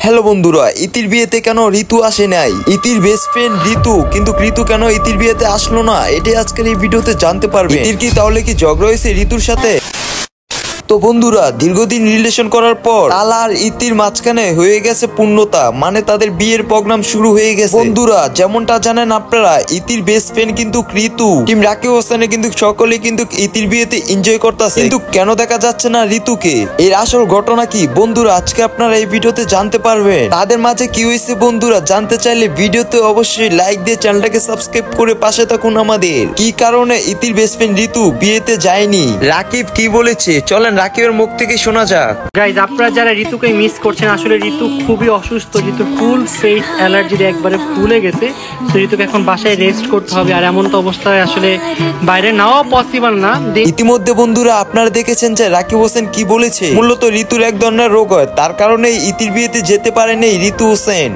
Hello বন্ধুরা, ইতির বিয়েতে কেন ঋতু আসে নাই? ইতির বেস্ট ফ্রেন্ড ঋতু, কিন্তু ঋতু কেন ইতির বিয়েতে আসলো না, এটাই আজকের এই ভিডিওতে জানতে পারবে। ইতির কি তাহলে কি ঝগড়া হয়েছে ঋতুর সাথে? তো বন্ধুরা, দীর্ঘদিন রিলেশন করার পর তালা আর ইতির মাঝখানে হয়ে গেছে পূর্ণতা, মানে তাদের বিয়ের প্রোগ্রাম শুরু হয়ে গেছে। বন্ধুরা, যেমনটা জানেন আপনারা, ইতির বেস্ট ফ্রেন্ড কিন্তু ঋতু, টিম রাকিব হোসেনে কিন্তু সকলে কিন্তু ইতির বিয়েতে এনজয় করতেছে, কিন্তু কেন দেখা যাচ্ছে না ঋতুকে? এর আসল ঘটনা কি বন্ধুরা, আজকে আপনারা এই ভিডিওতে জানতে পারবেন। তাদের মাঝে কি হয়েছে বন্ধুরা, জানতে চাইলে ভিডিওতে অবশ্যই লাইক দিয়ে চ্যানেলটাকে সাবস্ক্রাইব করে পাশে থাকুন আমাদের। কি কারণে ইতির বেস্ট ফ্রেন্ড ঋতু বিয়েতে যায়নি, রাকিব কি বলেছে, চলেন রাকিবের মুখ থেকে শোনা যাক। গাইজ, আপনারা যারা ঋতুকে মিস করছেন, আসলে ঋতু খুবই অসুস্থ। ঋতু ফুল ফেস অ্যালার্জি একবারে ফুলে গেছে। তো ঋতুকে এখন বাসায় রেস্ট করতে হবে, আর এমন তো অবস্থায় আসলে বাইরে নেওয়া পসিবল না। ইতিমধ্যে বন্ধুরা আপনারা দেখেছেন যে রাকিব হোসেন কি বলেছে, মূলত ঋতুর এক ধরনের রোগ হয়, তার কারণে ইতির বিয়েতে যেতে পারেনি ঋতু হোসেন।